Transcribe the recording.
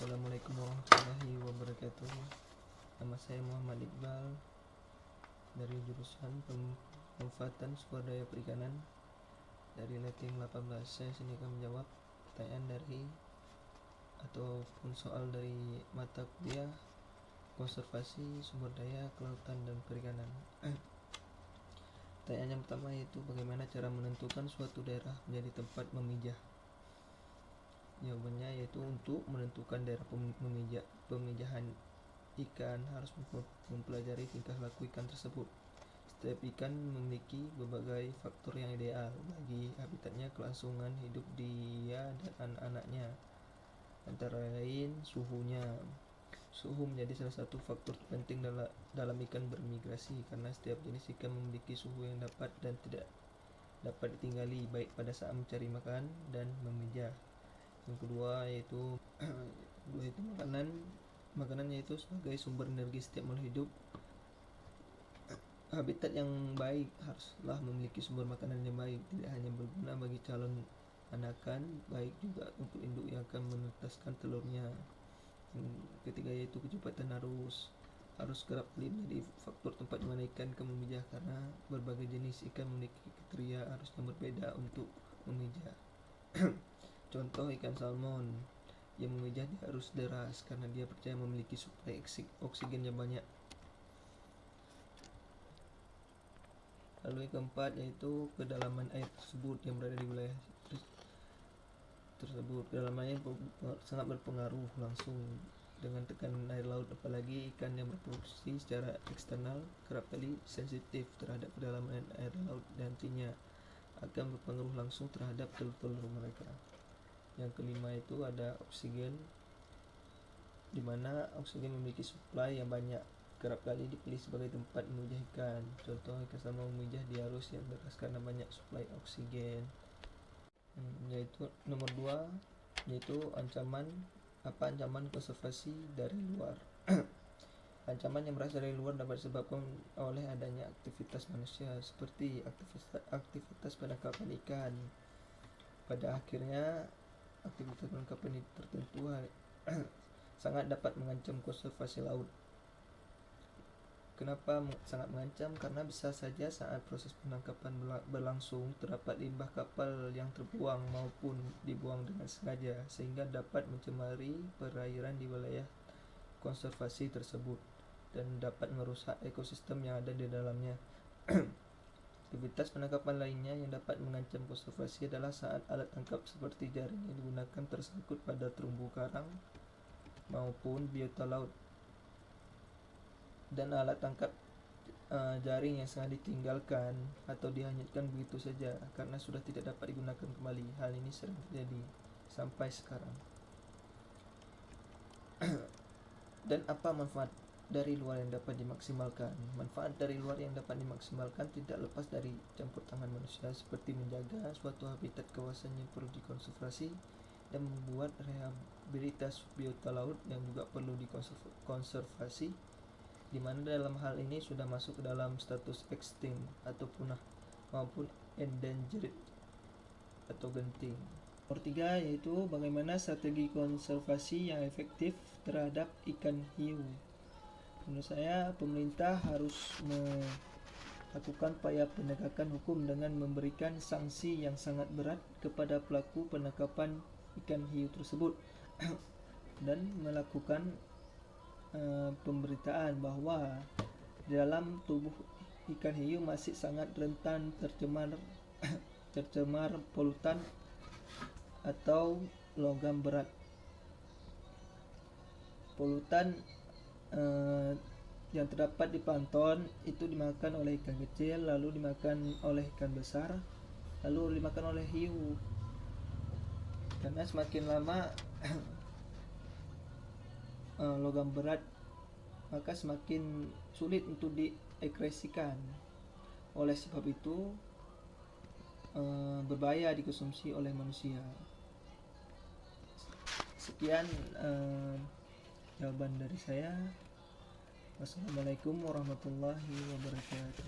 Assalamualaikum warahmatullahi wabarakatuh. Nama saya Muhammad Iqbal dari jurusan pemanfaatan sumber daya perikanan dari Letting 18. Saya sini akan menjawab pertanyaan dari ataupun soal dari mata kuliah konservasi sumber daya kelautan dan perikanan. Pertanyaan yang pertama yaitu bagaimana cara menentukan suatu daerah menjadi tempat memijah. Jawabannya yaitu untuk menentukan daerah pemijahan ikan harus mempelajari tingkah laku ikan tersebut. Setiap ikan memiliki berbagai faktor yang ideal bagi habitatnya, kelangsungan hidup dia dan anak-anaknya. Antara lain suhunya. Suhu menjadi salah satu faktor penting dalam ikan bermigrasi, karena setiap jenis ikan memiliki suhu yang dapat dan tidak dapat ditinggali baik pada saat mencari makan dan memijah. Yang kedua yaitu makanan yaitu sebagai sumber energi setiap makhluk hidup. Habitat yang baik haruslah memiliki sumber makanan yang baik, tidak hanya berguna bagi calon anakan, baik juga untuk induk yang akan menetaskan telurnya. Yang ketiga yaitu kecepatan harus kerap kali menjadi faktor tempat di mana ikan akan memijah, karena berbagai jenis ikan memiliki kriteria arus yang berbeda untuk memijah. Contoh ikan salmon yang memijah di arus deras karena dia percaya memiliki suplai oksigen yang banyak. Lalu yang keempat yaitu kedalaman air tersebut yang berada di wilayah tersebut. Kedalamannya sangat berpengaruh langsung dengan tekanan air laut, apalagi ikan yang berproduksi secara eksternal kerap kali sensitif terhadap kedalaman air laut dan nantinya akan berpengaruh langsung terhadap telur-telur mereka. Yang kelima itu ada oksigen, di mana oksigen memiliki suplai yang banyak, kerap kali dipilih sebagai tempat memijah ikan. Contoh ikan salmon memijah di arus yang deras karena banyak suplai oksigen. Yaitu nomor 2 yaitu ancaman konservasi dari luar. Ancaman yang berasal dari luar dapat disebabkan oleh adanya aktivitas manusia seperti aktivitas penangkapan ikan. Pada akhirnya aktivitas penangkapan tertentu sangat dapat mengancam konservasi laut. Kenapa sangat mengancam? Karena bisa saja saat proses penangkapan berlangsung terdapat limbah kapal yang terbuang maupun dibuang dengan sengaja, sehingga dapat mencemari perairan di wilayah konservasi tersebut dan dapat merusak ekosistem yang ada di dalamnya. Aktivitas penangkapan lainnya yang dapat mengancam konservasi adalah saat alat tangkap seperti jaring yang digunakan tersangkut pada terumbu karang maupun biota laut, dan alat tangkap jaring yang sengaja ditinggalkan atau dihanyutkan begitu saja karena sudah tidak dapat digunakan kembali. Hal ini sering terjadi sampai sekarang. Dan apa manfaat dari luar yang dapat dimaksimalkan? Manfaat dari luar yang dapat dimaksimalkan tidak lepas dari campur tangan manusia, seperti menjaga suatu habitat kawasan yang perlu dikonservasi dan membuat rehabilitas biota laut yang juga perlu dikonservasi, di mana dalam hal ini sudah masuk ke dalam status extinct atau punah maupun endangered atau genting. Nomor 3 yaitu bagaimana strategi konservasi yang efektif terhadap ikan hiu. Menurut saya pemerintah harus melakukan upaya penegakan hukum dengan memberikan sanksi yang sangat berat kepada pelaku penangkapan ikan hiu tersebut dan melakukan pemberitaan bahwa di dalam tubuh ikan hiu masih sangat rentan tercemar polutan atau logam berat. Polutan yang terdapat di plankton itu dimakan oleh ikan kecil, lalu dimakan oleh ikan besar, lalu dimakan oleh hiu. Karena semakin lama logam berat, maka semakin sulit untuk diekskresikan. Oleh sebab itu berbahaya dikonsumsi oleh manusia. Sekian jawaban dari saya. Wassalamualaikum warahmatullahi wabarakatuh.